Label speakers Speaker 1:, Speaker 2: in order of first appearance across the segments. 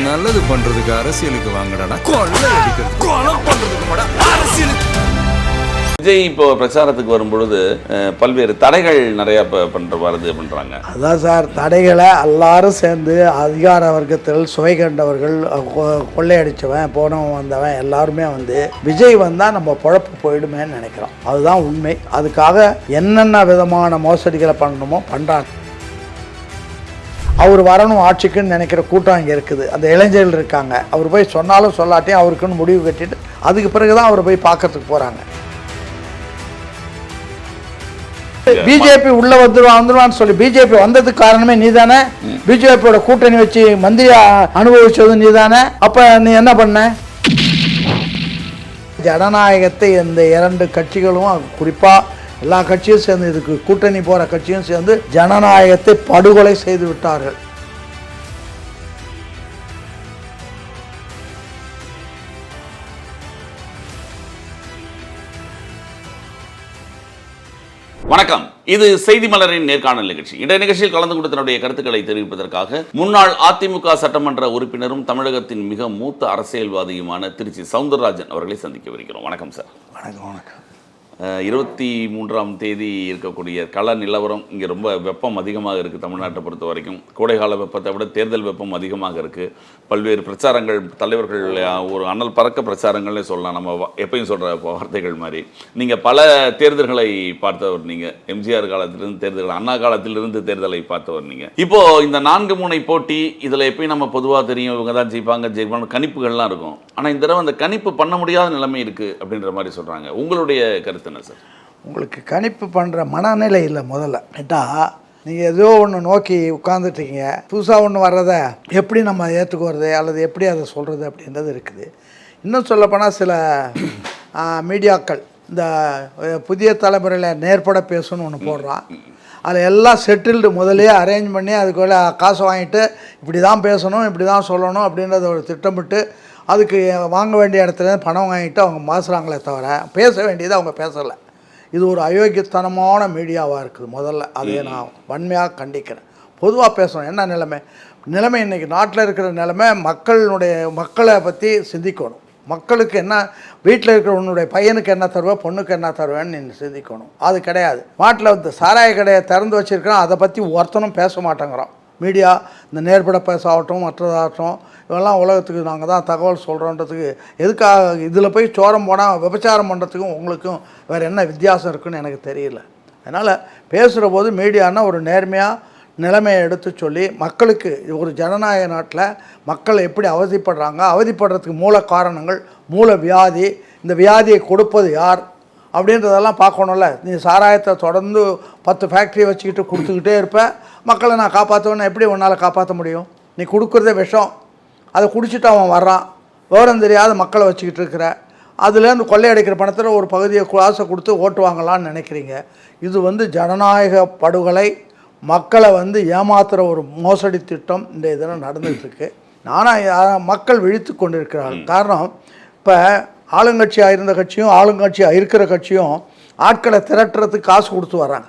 Speaker 1: நல்லது பண்றதுக்கு அரசியலுக்கு வாங்கடா, கொள்ளை அடிக்கிறது கொலை பண்றதுக்கு அரசியலுக்கு.
Speaker 2: விஜய் இப்போ பிரச்சாரத்துக்கு வரும்பொழுது பல்வேறு தடைகள் நிறைய வருது அப்படின்றாங்க.
Speaker 3: அதான் சார், தடைகளை எல்லாரும் சேர்ந்து அதிகார வர்க்கத்தில் சுவை கண்டவர்கள், கொள்ளையடித்தவன் போனவன் வந்தவன் எல்லாருமே வந்து விஜய் வந்தால் நம்ம பொழப்பு போயிடுமேன்னு நினைக்கிறோம். அதுதான் உண்மை. அதுக்காக என்னென்ன விதமான மோசடிகளை பண்ணணுமோ பண்ணுறாங்க. அவர் வரணும் ஆட்சிக்குன்னு நினைக்கிற கூட்டம் இங்கே இருக்குது. அந்த இளைஞர்கள் இருக்காங்க. அவர் போய் சொன்னாலும் சொல்லாட்டியும் அவருக்குன்னு முடிவு கட்டிட்டு அதுக்கு பிறகு தான் அவரை போய் பார்க்கறதுக்கு போகிறாங்க. பிஜேபி உள்ள வந்துருவான்னு சொல்லி பிஜேபி வந்ததுக்கு காரணமே நீ தானே. பிஜேபியோட கூட்டணி வச்சு மந்திரி அனுபவிச்சது நீ தானே. அப்ப நீ என்ன பண்ண? ஜனநாயகத்தை இந்த இரண்டு கட்சிகளும் குறிப்பா எல்லா கட்சியும் சேர்ந்து, இதுக்கு கூட்டணி போற கட்சியும் சேர்ந்து ஜனநாயகத்தை படுகொலை செய்து விட்டார்கள்.
Speaker 2: வணக்கம், இது செய்தி மலரின் நேர்காணல் நிகழ்ச்சி. இன்றைய நிகழ்ச்சியில் கலந்து கொண்டு தன்னுடைய கருத்துக்களை தெரிவிப்பதற்காக முன்னாள் அதிமுக சட்டமன்ற உறுப்பினரும் தமிழகத்தின் மிக மூத்த அரசியல்வாதியுமான திருச்சி சவுந்தரராஜன் அவர்களை சந்திக்க வருகிறோம். வணக்கம் சார்.
Speaker 3: வணக்கம். வணக்கம்.
Speaker 2: 23ஆம் தேதி இருக்கக்கூடிய கள நிலவரம் இங்கே ரொம்ப வெப்பம் அதிகமாக இருக்குது. தமிழ்நாட்டை பொறுத்த வரைக்கும் கோடைகால வெப்பத்தை விட தேர்தல் வெப்பம் அதிகமாக இருக்குது. பல்வேறு பிரச்சாரங்கள், தலைவர்கள் ஒரு அனல் பறக்க பிரச்சாரங்கள்னே சொல்லலாம். நம்ம எப்பயும் சொல்கிற வார்த்தைகள் மாதிரி நீங்கள் பல தேர்தல்களை பார்த்தவர். நீங்கள் எம்ஜிஆர் காலத்திலிருந்து தேர்தல், அண்ணா காலத்திலிருந்து தேர்தலை பார்த்தவர். நீங்கள் இப்போது இந்த 4 முனை போட்டி, இதில் எப்பயும் நம்ம பொதுவாக தெரியும் இவங்க தான் ஜெயிப்பாங்க கணிப்புகள்லாம் இருக்கும். ஆனால் இந்த தடவை அந்த கணிப்பு பண்ண முடியாத நிலைமை இருக்குது அப்படின்ற மாதிரி சொல்கிறாங்க. உங்களுடைய கருத்து என்ன சார்?
Speaker 3: உங்களுக்கு கணிப்பு பண்ணுற மனநிலை இல்லை. முதல்ல கேட்டால் நீங்கள் ஏதோ ஒன்று நோக்கி உட்காந்துட்டீங்க. புதுசாக ஒன்று வர்றதை எப்படி நம்ம ஏற்றுக்குறது அல்லது எப்படி அதை சொல்கிறது அப்படின்றது இருக்குது. இன்னும் சொல்லப்போனால் சில மீடியாக்கள் இந்த புதிய தலைமுறையில் நேர்பட பேசணும்னு ஒன்று போடுறான். அதில் எல்லாம் செட்டில்டு முதலே அரேஞ்ச் பண்ணி அதுக்குள்ள காசு வாங்கிட்டு இப்படி தான் பேசணும், இப்படி தான் சொல்லணும் அப்படின்றத ஒரு திட்டமிட்டு அதுக்கு வாங்க வேண்டிய இடத்துல பணம் வாங்கிட்டு அவங்க மாசுறாங்களே தவிர பேச வேண்டியது அவங்க பேசலை. இது ஒரு அயோக்கியத்தனமான மீடியாவாக இருக்குது. முதல்ல அதையே நான் வன்மையாக கண்டிக்கிறேன். பொதுவாக பேசணும். என்ன நிலைமை இன்றைக்கி நாட்டில் இருக்கிற நிலைமை, மக்களை பற்றி சிந்திக்கணும். மக்களுக்கு என்ன, வீட்டில் இருக்கிற உன்னுடைய பையனுக்கு என்ன தருவேன், பொண்ணுக்கு என்ன தருவேன்னு நீ சிந்திக்கணும். அது கிடையாது. நாட்டில் வந்து சாராய கடையை திறந்து வச்சுருக்கிறோம், அதை பற்றி ஒருத்தனும் பேச மாட்டேங்கிறோம். மீடியா இந்த நேர்பட பேசாகட்டும் மற்றதாகட்டும் இதெல்லாம் உலகத்துக்கு நாங்கள் தான் தகவல் சொல்கிறோன்றதுக்கு எதுக்காக இதில் போய் சோரம் போனால் விபச்சாரம் பண்ணுறதுக்கும் உங்களுக்கும் வேறு என்ன வித்தியாசம் இருக்குதுன்னு எனக்கு தெரியல. அதனால் பேசுகிற போது மீடியானா ஒரு நேர்மையாக நிலைமையை எடுத்து சொல்லி மக்களுக்கு, ஒரு ஜனநாயக நாட்டில் மக்கள் எப்படி அவதிப்படுறதுக்கு மூல காரணங்கள், மூல வியாதி, இந்த வியாதியை கொடுப்பது யார் அப்படின்றதெல்லாம் பார்க்கணும்ல. நீ சாராயத்தை தொடர்ந்து 10 ஃபேக்ட்ரி வச்சுக்கிட்டு கொடுத்துக்கிட்டே இருப்ப, மக்களை நான் காப்பாற்றுவேன்னு எப்படி உன்னால் காப்பாற்ற முடியும்? நீ கொடுக்குறதே விஷம். அதை குடிச்சிட்டு அவன் வர்றான், விவரம் தெரியாத மக்களை வச்சுக்கிட்டு இருக்கிற, அதுலேருந்து கொள்ளையடிக்கிற பணத்தில் ஒரு பகுதியை காசை கொடுத்து ஓட்டு வாங்கலான்னு நினைக்கிறீங்க. இது வந்து ஜனநாயக படுகொலை, மக்களை வந்து ஏமாத்துகிற ஒரு மோசடி திட்டம் இந்த இதில் நடந்துகிட்ருக்கு. ஆனால் மக்கள் விழித்து கொண்டிருக்கிறார்கள். காரணம், இப்போ ஆளுங்கட்சியாக இருந்த கட்சியும் ஆளுங்கட்சியாக இருக்கிற கட்சியும் ஆட்களை திரட்டுறதுக்கு காசு கொடுத்து வர்றாங்க.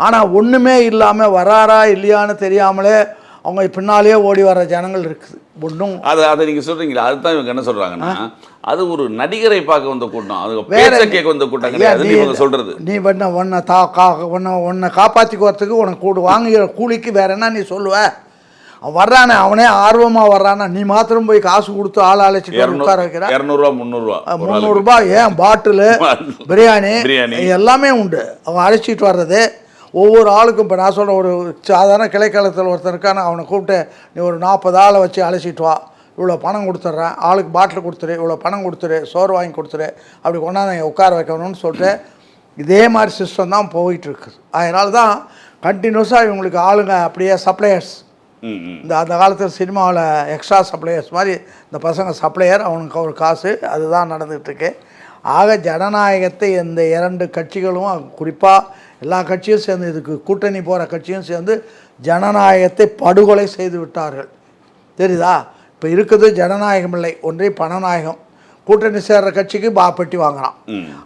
Speaker 3: ஆனால் ஒன்றுமே இல்லாமல் வராரா இல்லையான்னு தெரியாமலே அவங்க பின்னாலேயே ஓடி வர ஜனங்கள் இருக்குது. ஒன்றும் அதை நீங்கள் சொல்கிறீங்களா? அதுதான் இவங்க என்ன சொல்கிறாங்கன்னா, அது ஒரு நடிகரை பார்க்க வந்த கூட்டம், அது வேற கேட்க வந்த கூட்டம் கிடையாது இவங்க சொல்கிறது. நீ உன்னை காப்பாற்றிக்கிறதுக்கு உனக்கு வாங்குகிற கூலிக்கு வேற என்ன நீ சொல்லுவ? வர்றானே அவனே ஆர்வமாக வர்றானா, நீ மாத்திரம் போய் காசு கொடுத்து ஆள் அழைச்சிட்டு உட்கார வைக்கிற. 200 300 ஏன் பாட்டிலு பிரியாணி எல்லாமே உண்டு. அவன் அழைச்சிட்டு வர்றது ஒவ்வொரு ஆளுக்கும். இப்போ நான் சொல்கிறேன், ஒரு சாதாரண கிளைக்காலத்தில் ஒருத்தன் இருக்கான, அவனை கூப்பிட்டு நீ ஒரு 40 ஆளை வச்சு அழைச்சிட்டு வா, இவ்வளோ பணம் கொடுத்துட்றேன், ஆளுக்கு பாட்டில் கொடுத்துரு, இவ்வளோ பணம் கொடுத்துரு, சோறு வாங்கி கொடுத்துரு, அப்படி கொண்டாந்து உட்கார வைக்கணும்னு சொல்லிட்டு இதே மாதிரி சிஸ்டம் தான் போயிட்டுருக்குது. அதனால தான் கண்டினியூஸாக இவங்களுக்கு ஆளுங்க அப்படியே சப்ளையர்ஸ், அந்த காலத்தில் சினிமாவில் எக்ஸ்ட்ரா சப்ளையர்ஸ் மாதிரி இந்த பசங்க சப்ளையர், அவனுக்கு ஒரு காசு, அதுதான் நடந்துகிட்ருக்கு. ஆக ஜனநாயகத்தை இந்த இரண்டு கட்சிகளும் குறிப்பாக எல்லா கட்சியும் சேர்ந்து, இதுக்கு கூட்டணி போகிற கட்சியும் சேர்ந்து ஜனநாயகத்தை படுகொலை செய்து விட்டார்கள். தெரியுதா? இப்போ இருக்குது ஜனநாயகம் இல்லை, ஒன்றே பணநாயகம். கூட்டணி சேர்ற கட்சிக்கு பெட்டி வாங்குறான்.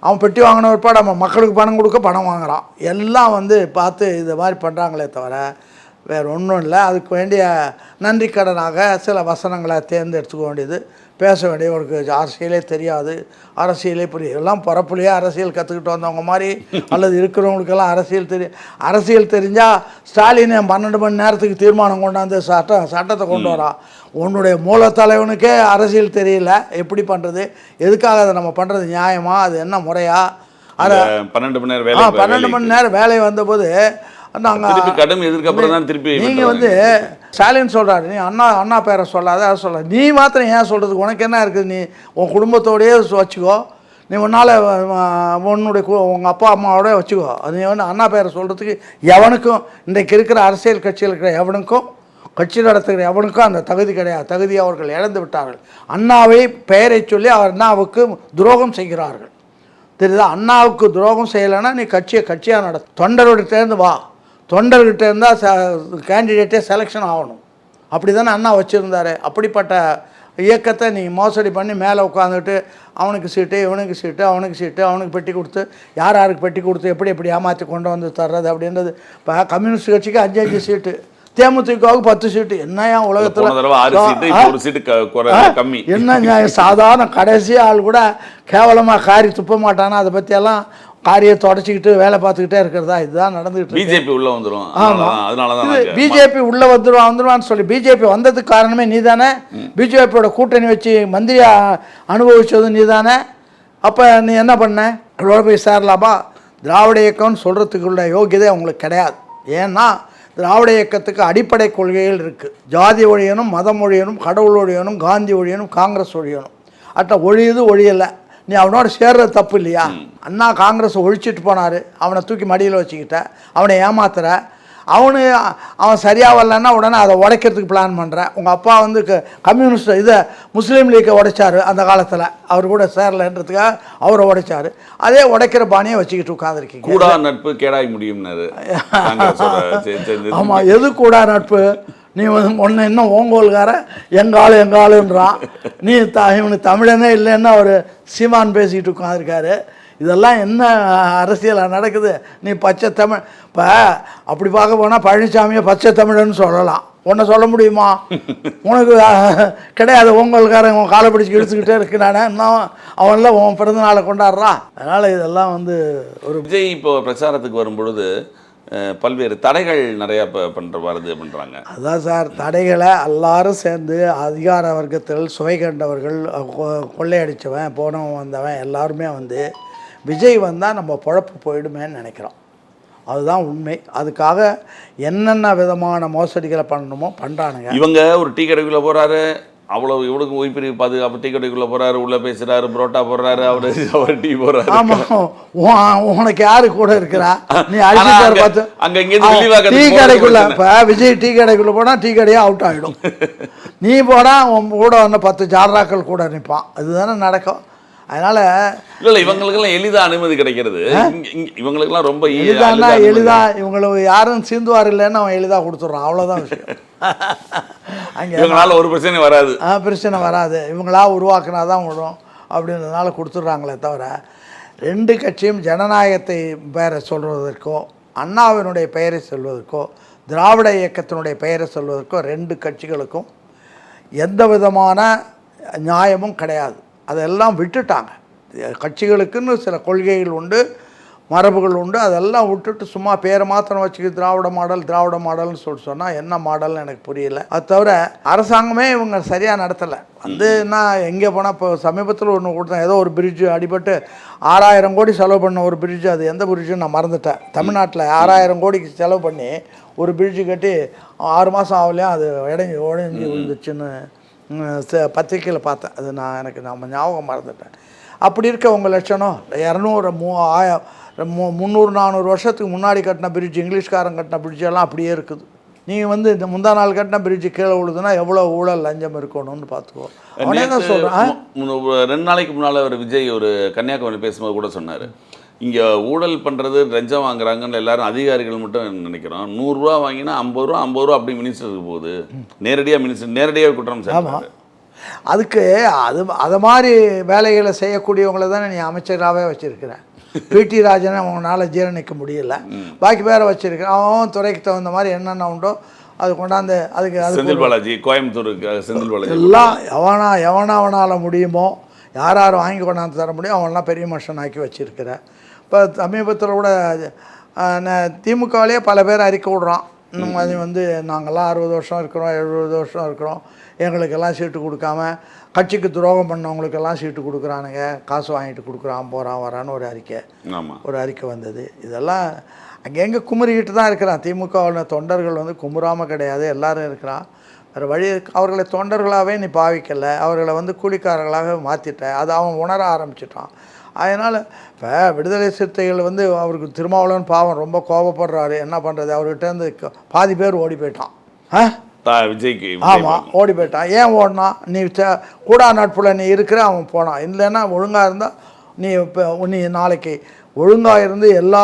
Speaker 3: அவன் பெட்டி வாங்கின பிற்பாடு நம்ம மக்களுக்கு பணம் கொடுக்க பணம் வாங்குறான். எல்லாம் வந்து பார்த்து இது மாதிரி பண்ணுறாங்களே தவிர வேறு ஒன்றும் இல்லை. அதுக்கு வேண்டிய நன்றி கடனாக சில வசனங்களை தேர்ந்தெடுத்துக்க வேண்டியது. பேச வேண்டியவருக்கு அரசியலே தெரியாது, அரசியலே புரியும், எல்லாம் பரப்புலையே அரசியல் கற்றுக்கிட்டு வந்தவங்க மாதிரி அல்லது இருக்கிறவங்களுக்கெல்லாம் அரசியல் தெரிஞ்சால் ஸ்டாலின் 12 மணி நேரத்துக்கு தீர்மானம் கொண்டாந்து சட்டத்தை கொண்டு வரான். உன்னுடைய மூலத்தலைவனுக்கே அரசியல் தெரியல, எப்படி பண்ணுறது, எதுக்காக அதை நம்ம பண்ணுறது, நியாயமா, அது என்ன முறையா? அதை 12 மணி நேரம் வேலை வந்தபோது நீங்கள் வந்து ஸ்டாலின் சொல்கிறாரு, நீ அண்ணா பேரை சொல்லாத, அதை சொல்ல, நீ மாத்திரம் ஏன் சொல்கிறதுக்கு உனக்கு என்ன இருக்குது, நீ உன் குடும்பத்தோடையே வச்சுக்கோ, நீ உன்னால் உங்கள் அப்பா அம்மாவோட வச்சுக்கோ, நீ வந்து அண்ணா பேரை சொல்கிறதுக்கு எவனுக்கும் இன்றைக்கு இருக்கிற அரசியல் கட்சியில் இருக்கிற எவனுக்கும் கட்சி நடத்துகிற எவனுக்கும் அந்த தகுதி கிடையாது. தகுதி அவர்கள் இழந்து விட்டார்கள். அண்ணாவை பெயரை சொல்லி அவர் அண்ணாவுக்கு துரோகம் செய்கிறார்கள். தெரியுதா? அண்ணாவுக்கு துரோகம் செய்யலைன்னா நீ கட்சியாக நடத்து. தொண்டர்கிட்டேருந்து வா, தொண்டர்கிட்ட இருந்தால் கேண்டிடேட்டே செலெக்ஷன் ஆகணும். அப்படி தானே அண்ணா வச்சுருந்தார். அப்படிப்பட்ட இயக்கத்தை நீ மோசடி பண்ணி மேலே உட்காந்துட்டு அவனுக்கு சீட்டு, இவனுக்கு சீட்டு, அவனுக்கு சீட்டு, அவனுக்கு பெட்டி கொடுத்து, யாருக்கு பெட்டி கொடுத்து எப்படி ஏமாற்றி கொண்டு வந்து தர்றது அப்படின்றது. இப்போ கம்யூனிஸ்ட் கட்சிக்கு 5 சீட்டு, தேமுதிகவுக்கு 10 சீட்டு. என்னையா உலகத்தில் என்ன சாதாரண கடைசி ஆள் கூட கேவலமாக காரி துப்ப மாட்டானா, அதை பற்றியெல்லாம் காரியை தொடச்சிக்கிட்டு வேலை பார்த்துக்கிட்டே இருக்கிறதா, இதுதான் நடந்துகிட்டு.
Speaker 2: பிஜேபி உள்ள வந்துடும்.
Speaker 3: பிஜேபி உள்ள வந்துருவான்னு சொல்லி பிஜேபி வந்ததுக்கு காரணமே நீ தானே. பிஜேபியோட கூட்டணி வச்சு மந்திரியா அனுபவிச்சது நீ தானே. அப்போ நீ என்ன பண்ண, அதோட போய் சேரலாமா? திராவிட இயக்கம்னு சொல்கிறதுக்குள்ள யோகியதை உங்களுக்கு கிடையாது. ஏன்னா திராவிட இயக்கத்துக்கு அடிப்படை கொள்கைகள் இருக்குது. ஜாதி ஒழியணும், மதம் ஒழியணும், கடவுள் ஒழியணும், காந்தி ஒழியணும், காங்கிரஸ் ஒழியணும். ஒழியலை. நீ அவனோட சேர்றது தப்பு இல்லையா? அண்ணா காங்கிரஸ் ஒழிச்சிட்டு போனார், அவனை தூக்கி மடியில் வச்சுக்கிட்ட, அவனை ஏமாத்துற, அவன் சரியாக வரலன்னா உடனே அதை உடைக்கிறதுக்கு பிளான் பண்ணுறேன். உங்கள் அப்பா வந்து கம்யூனிஸ்ட் இதை முஸ்லீம் லீக்கை உடைச்சார் அந்த காலத்தில், அவர் கூட சேரலைன்றதுக்காக அவரை உடைச்சார். அதே உடைக்கிற பாணியை வச்சுக்கிட்டு உட்காந்துருக்கீங்க.
Speaker 2: கூடா நட்பு கேடாய் முடியும்.
Speaker 3: ஆமாம், எது கூடா நட்பு? நீ ஒன்று இன்னும் ஓங்கோல்கார எங்காளுன்றான். நீ இவனுக்கு தமிழனே இல்லைன்னா அவர் சீமான் பேசிக்கிட்டு உட்காந்துருக்காரு. இதெல்லாம் என்ன அரசியலாக நடக்குது? நீ பச்சை தமிழ், இப்போ அப்படி பார்க்க போனால் பழனிசாமியை பச்சை தமிழன்னு சொல்லலாம். உன்னை சொல்ல முடியுமா? உனக்கு கிடையாது. உங்களுக்காரன் உன் காலை பிடிச்சி இழுத்துக்கிட்டே இருக்கிறானே, இன்னும் அவன்லாம் உன் பிறந்த நாளை கொண்டாடுறான். அதனால் இதெல்லாம் வந்து ஒரு
Speaker 2: விஜய் இப்போ பிரச்சாரத்துக்கு வரும்பொழுது பல்வேறு தடைகள் நிறையா வருது அப்படின்றாங்க.
Speaker 3: அதான் சார், தடைகளை எல்லாரும் சேர்ந்து அதிகார வர்க்கத்தில் சுவை கண்டவர்கள், கொள்ளையடித்தவன், போனவன், வந்தவன் எல்லாருமே வந்து விஜய் வந்தால் நம்ம பொழப்பு போயிடுமேன்னு நினைக்கிறோம். அதுதான் உண்மை. அதுக்காக என்னென்ன விதமான மோசடிகளை பண்ணணுமோ பண்ணுறானுங்க.
Speaker 2: இவங்க ஒரு டீ கடைக்குள்ளே போகிறாரு, அவ்வளோ இவனுக்கு ஓய்பிரிவு பாதுகாப்பு, டீ கடைக்குள்ளே போகிறாரு, உள்ளே பேசுகிறாரு, புரோட்டா போடுறாரு, அவர் டீ போடுறாரு.
Speaker 3: ஆமாம், உனக்கு யாரு கூட இருக்கிறா? நீ அடிச்சு பார்த்து
Speaker 2: அங்கே இங்கேருந்து
Speaker 3: டீ கடைக்குள்ளே, இப்போ விஜய் டீ கடைக்குள்ளே போனால் டீ கடையே அவுட் ஆகிடும். நீ போனால் உன் கூட வந்து 10 ஜார்ராக்கள் கூட நிற்பான். அதுதானே நடக்கும். அதனால்
Speaker 2: இல்லை, இவங்களுக்கெல்லாம் எளிதாக அனுமதி கிடைக்கிறது. இவங்களுக்கெல்லாம் ரொம்ப
Speaker 3: எளிதாக இவங்களுக்கு யாரும் சீந்துவார் இல்லைன்னு அவன் எளிதாக கொடுத்துட்றான். அவ்வளோதான் விஷயம்.
Speaker 2: அங்கே இவங்களால ஒரு பிரச்சனை வராது.
Speaker 3: பிரச்சனை வராது, இவங்களா உருவாக்குனா தான் விடும் அப்படின்றதுனால கொடுத்துட்றாங்களே தவிர, 2 கட்சியும் ஜனநாயகத்தை பெயரை சொல்வதற்கோ, அண்ணாவினுடைய பெயரை சொல்வதற்கோ, திராவிட இயக்கத்தினுடைய பெயரை சொல்வதற்கோ 2 கட்சிகளுக்கும் எந்த விதமான நியாயமும் கிடையாது. அதெல்லாம் விட்டுட்டாங்க. கட்சிகளுக்குன்னு சில கொள்கைகள் உண்டு, மரபுகள் உண்டு. அதெல்லாம் விட்டுட்டு சும்மா பேரை மாத்திரம் வச்சுக்க திராவிட மாடல்னு சொன்னால் என்ன மாடல்னு எனக்கு புரியல. அது தவிர அரசாங்கமே இவங்க சரியாக நடத்தலை. வந்து என்ன எங்கே போனால் இப்போ சமீபத்தில் ஒன்று கொடுத்தேன், ஏதோ ஒரு பிரிட்ஜு அடிபட்டு 6000 கோடி செலவு பண்ண ஒரு பிரிட்ஜு, அது எந்த பிரிட்ஜுன்னு நான் மறந்துட்டேன். தமிழ்நாட்டில் 6000 கோடிக்கு செலவு பண்ணி ஒரு பிரிட்ஜு கட்டி 6 மாதம் ஆகலையும் அது உடஞ்சி விழுந்துச்சுன்னு பத்திரிக்கையில் பார்த்தேன். அது எனக்கு நம்ம ஞாபகம் மறந்துட்டேன். அப்படி இருக்க உங்கள் லட்சணம் 200 300-400 வருஷத்துக்கு முன்னாடி கட்டின பிரிட்ஜ், இங்கிலீஷ்காரன் கட்டின பிரிட்ஜெல்லாம் அப்படியே இருக்குது. நீங்கள் வந்து இந்த முந்தா நாள் கட்டின பிரிட்ஜு கீழே விழுதுன்னா எவ்வளோ ஊழல் லஞ்சம் இருக்கணும்னு பார்த்துக்கோ. அவனே தான் சொல்கிறேன்.
Speaker 2: 2 நாளைக்கு முன்னால் ஒரு விஜய் ஒரு கன்னியாகுமரி பேசும்போது கூட சொன்னார், இங்கே ஊழல் பண்ணுறது லஞ்சம் வாங்குறாங்கன்னு எல்லாரும் அதிகாரிகள் மட்டும் நினைக்கிறோம். 100 ரூபா வாங்கினா 50 ரூபா அப்படி மினிஸ்டருக்கு போகுது. நேரடியாக குற்றம் சாட்டுறாங்க.
Speaker 3: அதுக்கு அதை மாதிரி வேலைகளை செய்யக்கூடியவங்களை தானே நீ அமைச்சராகவே வச்சுருக்கிறேன். பிடி ராஜனை அவங்களால ஜீரணிக்க முடியல, பாக்கி பேரை வச்சுருக்கிறேன். அவன் துறைக்கு தகுந்த மாதிரி என்னென்ன உண்டோ அது கொண்டாந்து அதுக்கு
Speaker 2: செந்தில் பாலாஜி, கோயம்புத்தூருக்கு செந்தில் பாலாஜி
Speaker 3: எல்லாம் எவனால முடியுமோ யார் வாங்கி கொண்டாந்து தர முடியும் அவன்லாம் பெரிய மனுஷன் ஆக்கி வச்சுருக்கிற. இப்போ சமீபத்தில் கூட திமுகவிலே பல பேர் அறிக்கை விடுறான். இந்த மாதிரி வந்து நாங்கள்லாம் 60 வருஷம் இருக்கிறோம், 70 வருஷம் இருக்கிறோம், எங்களுக்கெல்லாம் சீட்டு கொடுக்காம கட்சிக்கு துரோகம் பண்ணவங்களுக்கெல்லாம் சீட்டு கொடுக்குறானுங்க, காசு வாங்கிட்டு கொடுக்குறான் போகிறான் வரான்னு ஒரு அறிக்கை வந்தது. இதெல்லாம் அங்கெங்கே குமுறிக்கிட்டு தான் இருக்கிறான். திமுகவில் தொண்டர்கள் வந்து குமுறாமல் கிடையாது, எல்லோரும் இருக்கிறான். வேறு வழி அவர்களை தொண்டர்களாகவே நீ பாவிக்கலை, அவர்களை வந்து கூலிக்காரர்களாக மாற்றிட்ட, அது அவன் உணர ஆரம்பிச்சிட்டான். அதனால் இப்போ விடுதலை சிறுத்தைகள் வந்து அவருக்கு திருமாவளவன் பாவம் ரொம்ப கோபப்படுறாரு. என்ன பண்ணுறது, அவர்கிட்டருந்து பாதி பேர் ஓடி போயிட்டான்.
Speaker 2: விஜய்க்கு
Speaker 3: ஆமாம் ஓடி போயிட்டான். ஏன் ஓடினா, நீ கூடா நட்பில் நீ இருக்கிற அவன் போனான். இல்லைன்னா ஒழுங்காக இருந்தால் நீ நாளைக்கு ஒழுங்காக இருந்து எல்லா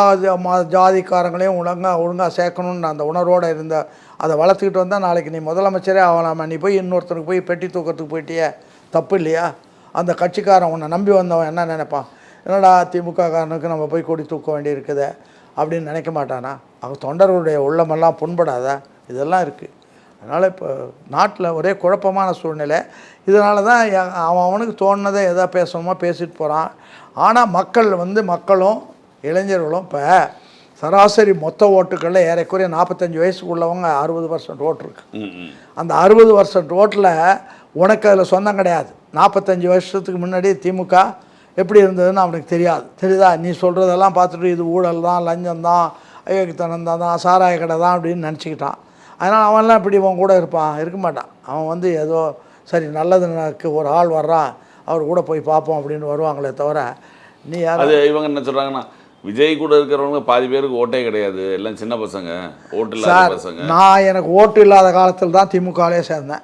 Speaker 3: ஜாதிக்காரங்களையும் ஒழுங்காக சேர்க்கணுன்னு அந்த உணர்வோடு இருந்த அதை வளர்த்துக்கிட்டு வந்தால் நாளைக்கு நீ முதலமைச்சரே ஆகலாமா. நீ போய் இன்னொருத்தருக்கு போய் பெட்டி தூக்கிறதுக்கு போயிட்டியே, தப்பு இல்லையா? அந்த கட்சிக்காரன் உன்னை நம்பி வந்தவன் என்ன நினைப்பான், என்னடா திமுககாரனுக்கு நம்ம போய் கொடி தூக்க வேண்டி இருக்குது அப்படின்னு நினைக்க மாட்டானா? அவன் தொண்டர்களுடைய உள்ளமெல்லாம் புண்படாதா? இதெல்லாம் இருக்குது. அதனால் இப்போ நாட்டில் ஒரே குழப்பமான சூழ்நிலை. இதனால தான் அவனுக்கு தோணுனதை எதா பேசணுமோ பேசிட்டு போகிறான். ஆனால் மக்களும் இளைஞர்களும் இப்போ சராசரி மொத்த ஓட்டுக்களில் ஏறக்குறைய 45 வயசுக்குள்ளவங்க 60% ஓட்டு இருக்குது. அந்த 60% ஓட்டில் உனக்கு அதில் சொந்தம் கிடையாது. 45 வருஷத்துக்கு முன்னாடி திமுக எப்படி இருந்ததுன்னு அவனுக்கு தெரியுதா? நீ சொல்கிறதெல்லாம் பார்த்துட்டு இது ஊழல் தான், லஞ்சம் தான், அயோக்கியத்தனம் தான், சாராய கடை தான் அப்படின்னு நினச்சிக்கிட்டான். அதனால் அவன்லாம் இப்படி அவன் கூட இருக்க மாட்டான். அவன் வந்து ஏதோ சரி நல்லதுக்கு ஒரு ஆள் வர்றான், அவர் கூட போய் பார்ப்போம் அப்படின்னு வருவாங்களே தவிர நீ
Speaker 2: அது இவங்க என்ன சொல்கிறாங்கன்னா, விஜய் கூட இருக்கிறவங்க பாதி பேருக்கு ஓட்டே கிடையாது, எல்லாம் சின்ன பசங்க, ஓட்டு இல்லாத பசங்க.
Speaker 3: எனக்கு ஓட்டு இல்லாத காலத்தில் தான் திமுகவிலே சேர்ந்தேன்.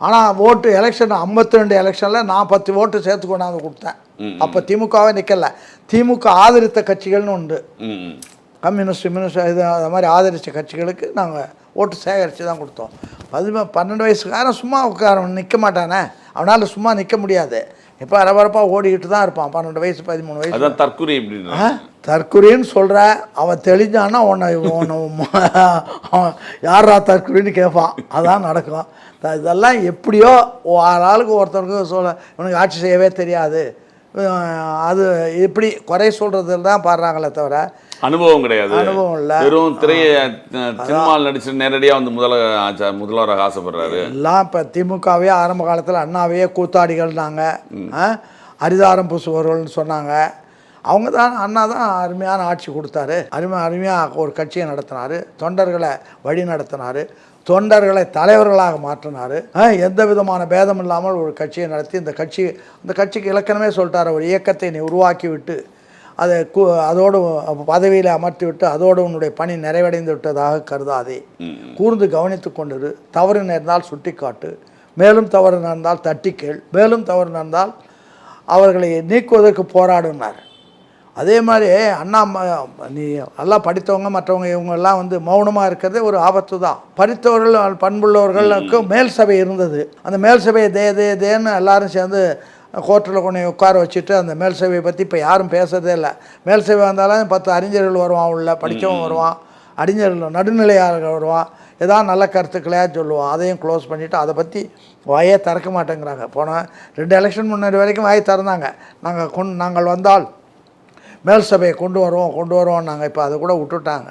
Speaker 3: ஆனால் ஓட்டு எலெக்ஷன் 52 எலெக்ஷனில் நான் 10 ஓட்டு சேர்த்து கொண்டாந்து கொடுத்தேன். அப்போ திமுகவே நிற்கல. திமுக ஆதரித்த கட்சிகள்னு உண்டு, கம்யூனிஸ்ட் இது அது மாதிரி ஆதரித்த கட்சிகளுக்கு நாங்கள் ஓட்டு சேகரித்து தான் கொடுத்தோம். 12 வயசுக்காரன் சும்மா நிற்க மாட்டானே, அவனால் சும்மா நிற்க முடியாது. இப்போ அரபரப்பாக ஓடிக்கிட்டு தான் இருப்பான். 12 வயசு 13 வயசு.
Speaker 2: அதான் தற்குறி.
Speaker 3: தற்குறின்னு சொல்கிற அவன் தெளிஞ்சான்னா உன்னை யாரா தற்குறின்னு கேட்பான். அதான் நடக்கும். இதெல்லாம் எப்படியோ ஆளுக்கு ஒருத்தருக்கு இவனுக்கு ஆட்சி செய்யவே தெரியாது, அது இப்படி குறை சொல்கிறதுல தான் பாடுறாங்களே தவிர
Speaker 2: அனுபவம் கிடையாது.
Speaker 3: அனுபவம் இல்லை.
Speaker 2: வெறும் சினிமாவில் நடிச்சு நேரடியாக வந்து முதல்வராக ஆசைப்படுறாரு.
Speaker 3: எல்லாம் இப்போ திமுகவே ஆரம்ப காலத்தில் அண்ணாவையே கூத்தாடிகள்னாங்க, அரிதாரம் பூசுபவர்கள்னு சொன்னாங்க. அவங்க தான் அண்ணா தான் அருமையான ஆட்சி கொடுத்தாரு, அருமையாக ஒரு கட்சியை நடத்தினார், தொண்டர்களை வழி நடத்தினார், தொண்டர்களை தலைவர்களாக மாற்றினார். எந்த விதமான பேதம் இல்லாமல் ஒரு கட்சியை நடத்தி அந்த கட்சிக்கு இலக்கணமே சொல்லிட்டார், ஒரு இயக்கத்தை நீ உருவாக்கி விட்டு அதை அதோடு பதவியில் அமர்த்தி விட்டு அதோடு உன்னுடைய பணி நிறைவடைந்து விட்டதாக கருதாதே, கூர்ந்து கவனித்து கொண்டிரு, தவறு நேர்ந்தால் சுட்டி காட்டு, மேலும் தவறு நடந்தால் தட்டி கேள், மேலும் தவறு நடந்தால் அவர்களை நீக்குவதற்கு போராடுனார். அதே மாதிரி அண்ணா நீ நல்லா படித்தவங்க மற்றவங்க இவங்கெல்லாம் வந்து மௌனமாக இருக்கிறதே ஒரு ஆபத்து தான். படித்தவர்கள் பண்புள்ளவர்களுக்கு மேல் சபை இருந்தது. அந்த மேல் சபையை தேன்னு எல்லாரும் சேர்ந்து கோர்ட்டில் கொண்டு உட்கார வச்சுட்டு அந்த மேல் சபையை பற்றி இப்போ யாரும் பேசுறதே இல்லை. மேல் சபை வந்தாலும் 10 அறிஞர்கள் வருவான், உள்ள படித்தவன் வருவான், அறிஞர்கள் நடுநிலையாளர்கள் வருவான், ஏதாவது நல்ல கருத்துக்களையாக சொல்லுவான், அதையும் க்ளோஸ் பண்ணிவிட்டு அதை பற்றி வாயே திறக்க மாட்டேங்கிறாங்க. போன 2 எலெக்ஷன் முன்னாடி வரைக்கும் வாயை திறந்தாங்க, நாங்கள் வந்தால் மேல் சபையை கொண்டு வருவோம் நாங்கள். இப்போ அதை கூட விட்டுட்டாங்க.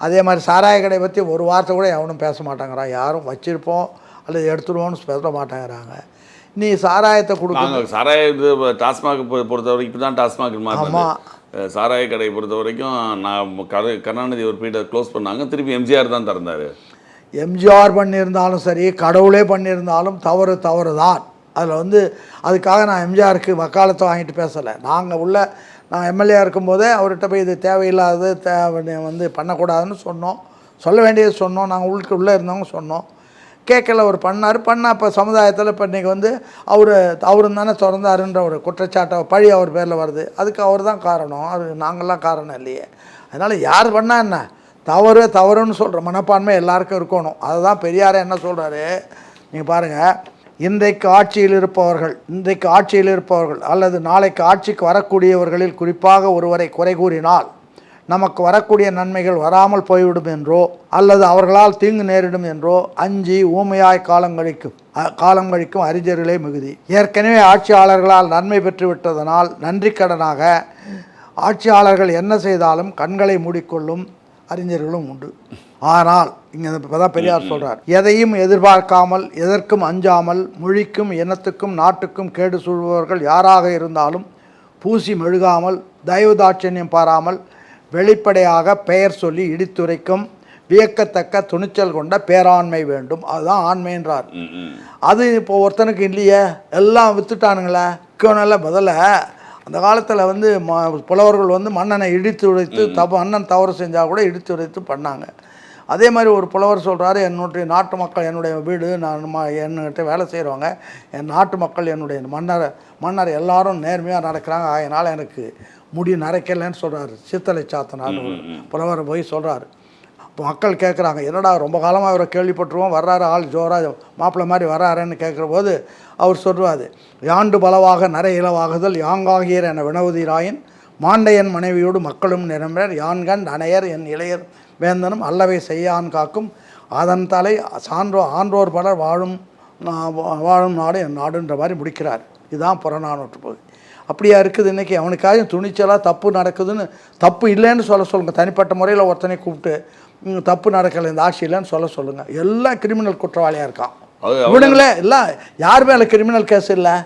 Speaker 3: அதே மாதிரி சாராய கடை பற்றி ஒரு வார்த்தை கூட எவனும் பேச மாட்டேங்கிறான். யாரும் வச்சுருப்போம் அல்லது எடுத்துருவோம்னு பேச மாட்டேங்கிறாங்க. நீ சாராயத்தை கொடுக்கணும்.
Speaker 2: சாராய இது டாஸ்மாக் பொறுத்த வரைக்கும் இப்போ தான் டாஸ்மாக்
Speaker 3: ஆமாம்,
Speaker 2: சாராய கடையை பொறுத்த வரைக்கும் நான் கருணாநிதி ஒரு பீரியட் க்ளோஸ் பண்ணாங்க, திருப்பி எம்ஜிஆர் தான் திறந்தார்.
Speaker 3: எம்ஜிஆர் பண்ணியிருந்தாலும் சரி, கடவுளே பண்ணியிருந்தாலும் தவறு தான். அதில் வந்து அதுக்காக நான் எம்ஜிஆருக்கு வக்காலத்தை வாங்கிட்டு பேசலை. நான் எம்எல்ஏ இருக்கும்போதே அவர்கிட்ட போய் இது தேவையில்லாதது வந்து பண்ணக்கூடாதுன்னு சொல்ல வேண்டியது சொன்னோம். நாங்கள் உள்ளே இருந்தவங்க சொன்னோம், கேட்கல. அவர் பண்ணார். இப்போ சமுதாயத்தில் இப்போ இன்றைக்கி வந்து அவரும் தானே திறந்தாருன்ற ஒரு குற்றச்சாட்டை பழி அவர் பேரில் வருது. அதுக்கு அவர் தான் காரணம், அது நாங்கள்லாம் காரணம் இல்லையே. அதனால் யார் பண்ணால் என்ன, தவறுன்னு சொல்கிற மனப்பான்மை எல்லாருக்கும் இருக்கணும். அதுதான் பெரியாரே என்ன சொல்கிறாரு, நீங்கள் பாருங்கள், இன்றைக்கு ஆட்சியில் இருப்பவர்கள் அல்லது நாளைக்கு ஆட்சிக்கு வரக்கூடியவர்களில் குறிப்பாக ஒருவரை குறை கூறினால் நமக்கு வரக்கூடிய நன்மைகள் வராமல் போய்விடும் என்றோ அல்லது அவர்களால் தீங்கு நேரிடும் என்றோ அஞ்சி ஊமையாய் காலம் கழிக்கும் அறிஞர்களே மிகுதி. ஏற்கனவே ஆட்சியாளர்களால் நன்மை பெற்று விட்டதனால் நன்றி கடனாக ஆட்சியாளர்கள் என்ன செய்தாலும் கண்களை மூடிக்கொள்ளும் அறிஞர்களும் உண்டு. ஆனால் இங்கே இப்போதான் பெரியார் சொல்கிறார், எதையும் எதிர்பார்க்காமல் எதற்கும் அஞ்சாமல் மொழிக்கும் இனத்துக்கும் நாட்டுக்கும் கேடு சூழ்பவர்கள் யாராக இருந்தாலும் பூசி மெழுகாமல் தயவு தாட்சண்யம் பாராமல் வெளிப்படையாக பெயர் சொல்லி இடித்துரைக்கும் வியக்கத்தக்க துணிச்சல் கொண்ட பேராண்மை வேண்டும். அதுதான் ஆண்மைன்றார். அது இப்போ ஒருத்தனுக்கு இல்லையே, எல்லாம் வித்துட்டானுங்களே. நல்ல முதல்ல அந்த காலத்தில் வந்து புலவர்கள் வந்து மன்னனை இடித்து உடைத்து மன்னன் தவறு செஞ்சால் கூட இடித்து உடைத்து பண்ணாங்க. அதே மாதிரி ஒரு புலவர் சொல்கிறாரு, என்னுடைய நாட்டு மக்கள் என்னுடைய வீடு, நான் என்கிட்ட வேலை செய்கிறவங்க என் நாட்டு மக்கள் என்னுடைய மன்னர் எல்லாரும் நேர்மையாக நடக்கிறாங்க, அதனால் எனக்கு முடி நரைக்கலைன்னு சொல்கிறாரு. சித்தலை சாத்தனார் புலவர் போய் சொல்கிறாரு. இப்போ மக்கள் கேட்குறாங்க, என்னடா ரொம்ப காலமாக அவரை கேள்விப்பட்டுருவோம், வர்றாரு ஆள் ஜோராக மாப்பிள்ளை மாதிரி வர்றாருன்னு கேட்குற போது அவர் சொல்வார், யாண்டு பலவாக நரை இலவாகுதல் யாங்காகியர் என வினவுதிராயின் மாண்டையன் மனைவியோடு மக்களும் நிரம்பர் யான்கண் அணையர் என் இளையர் வேந்தனும் அல்லவை செய்யான் காக்கும் அதன் தலை ஆன்றோர் பலர் வாழும் நாடு என் நாடுன்ற மாதிரி முடிக்கிறார். இதுதான் புறநானூற்று பகுதி. அப்படியா இருக்குது. இன்றைக்கி அவனுக்காக துணிச்சலாக தப்பு நடக்குதுன்னு, தப்பு இல்லைன்னு சொல்லுங்கள். தனிப்பட்ட முறையில் ஒருத்தனை கூப்பிட்டு தப்பு நடக்கலை இந்த ஆட்சி இல்லைன்னு சொல்லுங்கள். எல்லாம் கிரிமினல் குற்றவாளியாக இருக்கான். விடுங்களே, இல்லை யார் மேலே கிரிமினல் கேஸ் இல்லை.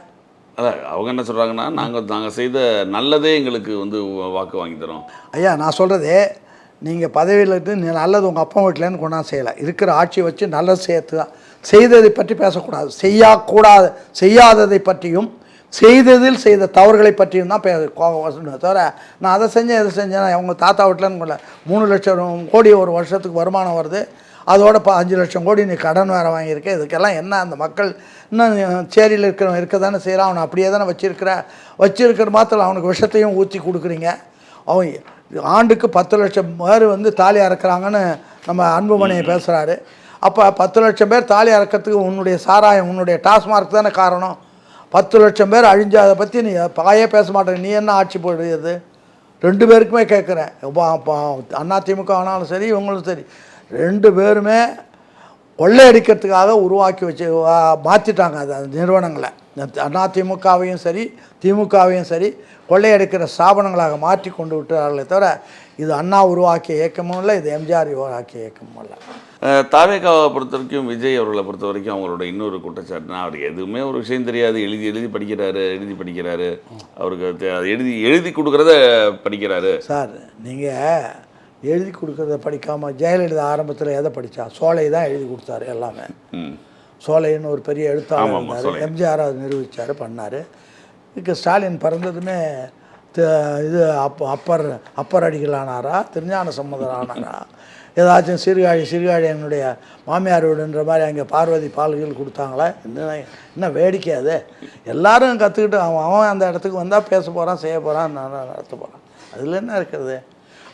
Speaker 2: அதான் அவங்க என்ன சொல்கிறாங்கன்னா, நாங்கள் செய்த நல்லதே எங்களுக்கு வந்து வாக்கு வாங்கி தரோம்.
Speaker 3: ஐயா நான் சொல்கிறதே, நீங்கள் பதவியில் இருந்து நல்லது உங்கள் அப்பா வீட்டிலேருந்து கொண்டாந்து செய்யலை, இருக்கிற ஆட்சியை வச்சு நல்லது சேர்த்து தான். செய்ததை பற்றி பேசக்கூடாது, செய்யாததை பற்றியும் செய்ததில் செய்த தவறுகளை பற்றியும் தான் தவிர நான் அதை செஞ்சேன் இதை செஞ்சேன். அவங்க தாத்தா வீட்டிலன்னு கொள்ள 3 லட்சம் கோடி ஒரு வருஷத்துக்கு வருமானம் வருது, அதோட 5 லட்சம் கோடி நீ கடன் வேறு வாங்கியிருக்க. இதுக்கெல்லாம் என்ன அந்த மக்கள் இன்னும் சேரியில் இருக்கிறவன் இருக்க தானே செய்கிறான், அவனை அப்படியே தானே வச்சிருக்கிற மாத்திரம் அவனுக்கு விஷத்தையும் ஊற்றி கொடுக்குறீங்க. அவன் ஆண்டுக்கு 10 லட்சம் பேர் வந்து தாலி அறக்கிறாங்கன்னு நம்ம அன்புமணியை பேசுகிறாரு. அப்போ 10 லட்சம் பேர் தாலி அறக்கிறதுக்கு உன்னுடைய சாராயம், உன்னுடைய டாஸ்மார்க் தானே காரணம். 10 லட்சம் பேர் அழிஞ்சாதை பற்றி நீ பாயே பேச மாட்டேன். நீ என்ன ஆட்சி போடுறது? 2 பேருக்குமே கேட்குறேன். அதிமுக ஆனாலும் சரி இவங்களும் சரி, 2 பேருமே கொள்ளையடிக்கிறதுக்காக உருவாக்கி வச்சு மாற்றிட்டாங்க அந்த நிறுவனங்களை. அதிமுகவையும் சரி திமுகவையும் சரி கொள்ளையடிக்கிற ஸ்தாபனங்களாக மாற்றி கொண்டு விட்டார்களே தவிர இது அண்ணா உருவாக்கிய இயக்கமும் இல்லை, இது எம்ஜிஆர் உருவாக்கிய இயக்கமும் இல்லை.
Speaker 2: தாவேகாவை பொறுத்த வரைக்கும், விஜய் அவர்களை பொறுத்த வரைக்கும் அவங்களோட இன்னொரு குற்றச்சாட்டுனா, அவருக்கு எதுவுமே ஒரு விஷயம் தெரியாது, எழுதி படிக்கிறாரு, அவருக்கு எழுதி கொடுக்குறத படிக்கிறாரு.
Speaker 3: சார் நீங்கள் எழுதி கொடுக்குறத படிக்காமல் ஜெயலலிதா ஆரம்பத்தில் எதை படித்தா? சோலை தான் எழுதி கொடுத்தாரு எல்லாமே. சோலைன்னு ஒரு பெரிய எழுத்தாளர் இருந்தார், எம்ஜிஆர் அதை நிரூபித்தார் பண்ணார். இதுக்கு ஸ்டாலின் பிறந்ததுமே இது அப்பர் அடிகளானாரா, திருஞான சம்பந்தர் ஆனாரா, ஏதாச்சும் சிறுகாழி என்னுடைய மாமியார் வீடுன்ற மாதிரி அங்கே பார்வதி பால்கள் கொடுத்தாங்களா? என்ன வேடிக்கை அது? எல்லாரும் கற்றுக்கிட்டு அவன் அந்த இடத்துக்கு வந்தால் பேச போகிறான், செய்ய போகிறான், நடத்த போகிறான். அதில் என்ன இருக்கிறது?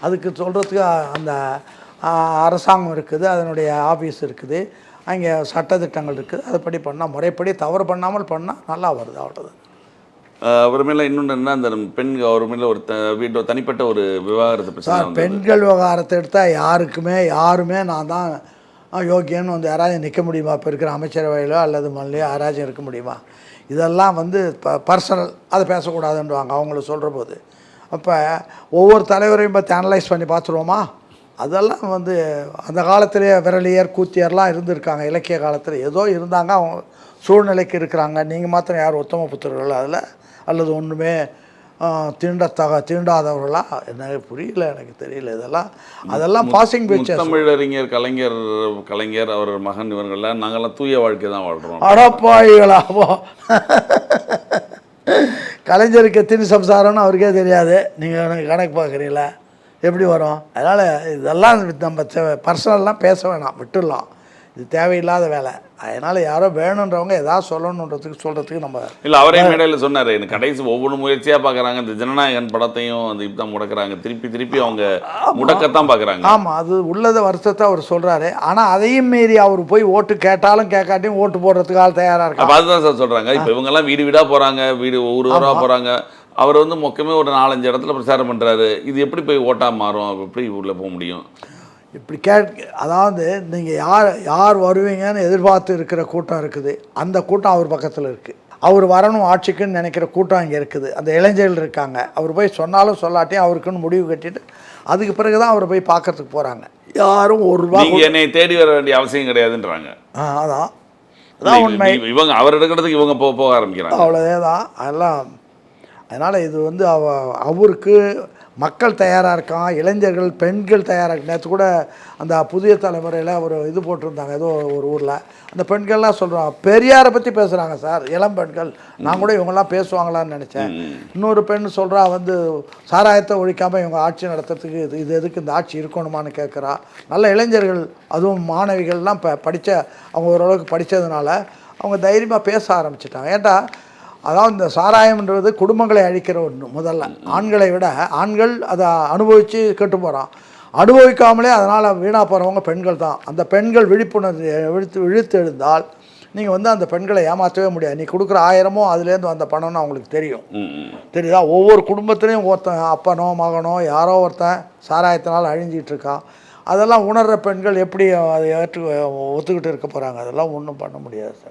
Speaker 3: அதுக்கு சொல்கிறதுக்கு அந்த அரசாங்கம் இருக்குது, அதனுடைய ஆஃபீஸ் இருக்குது, அங்கே சட்டத்திட்டங்கள் இருக்குது. அதுபடி பண்ணால், முறைப்படி தவறு பண்ணாமல் பண்ணால் நல்லா வருது, அவ்வளோதான்.
Speaker 2: அவர் மேலே இன்னொன்று என்ன, அந்த பெண் அவர் மேலே ஒரு வீட்டு தனிப்பட்ட ஒரு விவகாரத்தை பிரச்சனை.
Speaker 3: பெண்கள் விவகாரத்தை எடுத்தால் யாருமே நான் தான் யோக்கியன்னு வந்து யாராச்சும் நிற்க முடியுமா? இப்போ இருக்கிற அமைச்சரவையிலோ அல்லது மல்லையோ யாராச்சும் இருக்க முடியுமா? இதெல்லாம் வந்து பர்சனல், அதை பேசக்கூடாதுன்றாங்க அவங்கள சொல்கிற போது. அப்போ ஒவ்வொரு தலைவரையும் பார்த்து அனலைஸ் பண்ணி பார்த்துருவோமா? அதெல்லாம் வந்து அந்த காலத்திலே விரலியர் கூத்தியர்லாம் இருந்திருக்காங்க. இலக்கிய காலத்தில் ஏதோ இருந்தாங்க, அவங்க சூழ்நிலைக்கு இருக்கிறாங்க. நீங்கள் மாத்திரம் யார் உத்தம புத்திரர்கள் அதில், அல்லது ஒன்றுமே தீண்டாதவர்களா? என்ன புரியல, எனக்கு தெரியல. அதெல்லாம் பாசிங் பிக்சர்.
Speaker 2: தமிழறிஞர் கலைஞர் அவர் மகன் இவங்கள்லாம் நாங்கள்லாம் தூய வாழ்க்கை தான் வாழ்கிறோம்.
Speaker 3: அடப்பாயிகளாவோ கலைஞருக்கு எத்தனை சம்சாரம்னு அவருக்கே தெரியாது. நீங்கள் எனக்கு கணக்கு பார்க்குறீங்களா? எப்படி வரும்? அதனால் இதெல்லாம் நம்ம பர்சனல்லாம் பேச வேணாம், விட்டுடலாம். இது தேவையில்லாத வேலை. அதனால் யாரோ வேணுன்றவங்க ஏதாவது சொல்கிறதுக்கு நம்ம
Speaker 2: இல்லை. அவரே மேடையில் சொன்னார், எனக்கு கடைசி ஒவ்வொரு முயற்சியாக பார்க்குறாங்க. இந்த ஜனநாயகன் படத்தையும் அந்த இப்போ முடக்கிறாங்க, திருப்பி அவங்க முடக்கத்தான் பார்க்குறாங்க.
Speaker 3: ஆமாம், அது உள்ளத வருஷத்தை அவர் சொல்கிறாரு. ஆனால் அதையும் மீறி அவர் போய் ஓட்டு கேட்டாலும் கேட்காட்டியும் ஓட்டு போடுறதுக்காக தயாராக இருக்காங்க.
Speaker 2: அதுதான் சார் சொல்கிறாங்க. இப்போ இவங்கெல்லாம் வீடு வீடாக போகிறாங்க, ஊராக போகிறாங்க, அவர் வந்து மொக்கமே ஒரு 4-5 இடத்துல பிரச்சாரம் பண்ணுறாரு. இது எப்படி போய் ஓட்டாக மாறும்? எப்படி உள்ளே போக முடியும்?
Speaker 3: இப்படி அதாவது நீங்கள் யார் வருவீங்கன்னு எதிர்பார்த்து இருக்கிற கூட்டம் இருக்குது. அந்த கூட்டம் அவர் பக்கத்தில் இருக்குது. அவர் வரணும் ஆட்சிக்குன்னு நினைக்கிற கூட்டம் இங்கே இருக்குது. அந்த இளைஞர்கள் இருக்காங்க. அவர் போய் சொன்னாலும் சொல்லாட்டியும் அவருக்குன்னு முடிவு கட்டிட்டு அதுக்கு பிறகு தான் அவரை போய் பார்க்கறதுக்கு போகிறாங்க. யாரும் ஒரு ரூபா
Speaker 2: நீங்கள் என்னை தேடி வர வேண்டிய அவசியம் கிடையாதுன்றாங்க.
Speaker 3: அதான் உண்மை.
Speaker 2: இவங்க அவர் எடுக்கிறதுக்கு இவங்க போக ஆரம்பிக்கிறாங்க.
Speaker 3: அவ்வளோதே தான் அதெல்லாம். அதனால் இது வந்து அவருக்கு மக்கள் தயாராக இருக்கான், இளைஞர்கள் பெண்கள் தயாராக இருக்கு. நேற்று கூட அந்த புதிய தலைமுறையில் ஒரு இது போட்டிருந்தாங்க ஏதோ ஒரு ஊரில். அந்த பெண்கள்லாம் சொல்கிறாங்க, பெரியாரை பற்றி பேசுகிறாங்க சார் இளம் பெண்கள். நான் கூட இவங்கெல்லாம் பேசுவாங்களான்னு நினச்சேன். இன்னொரு பெண் சொல்கிறா வந்து சாராயத்தை ஒழிக்காமல் இவங்க ஆட்சி நடத்துறதுக்கு இது எதுக்கு இந்த ஆட்சி இருக்கணுமான்னு கேட்குறா. நல்ல இளைஞர்கள், அதுவும் மாணவிகள்லாம் இப்போ அவங்க ஓரளவுக்கு படித்ததுனால அவங்க தைரியமாக பேச ஆரம்பிச்சிட்டாங்க. ஏன்டா அதாவது இந்த சாராயம்ன்றது குடும்பங்களை அழிக்கிற ஒன்று. முதல்ல ஆண்களை விட ஆண்கள் அதை அனுபவித்து கெட்டு போகிறான். அனுபவிக்காமலே அதனால் வீணாக போகிறவங்க பெண்கள் தான். அந்த பெண்கள் விழிப்புணர்வு இழுத்து எழுந்தால் நீங்கள் வந்து அந்த பெண்களை ஏமாற்றவே முடியாது. நீ கொடுக்குற 1000மோ அதுலேருந்து வந்த பணம்னு அவங்களுக்கு தெரியும். தெரியுதா? ஒவ்வொரு குடும்பத்துலேயும் ஒருத்தன் அப்பனோ மகனோ யாரோ ஒருத்தன் சாராயத்தினால் அழிஞ்சிட்டு இருக்கான். அதெல்லாம் உணர்கிற பெண்கள் எப்படி அதை ஒத்துக்கிட்டு இருக்க போகிறாங்க? அதெல்லாம் ஒன்றும் பண்ண முடியாது சார்.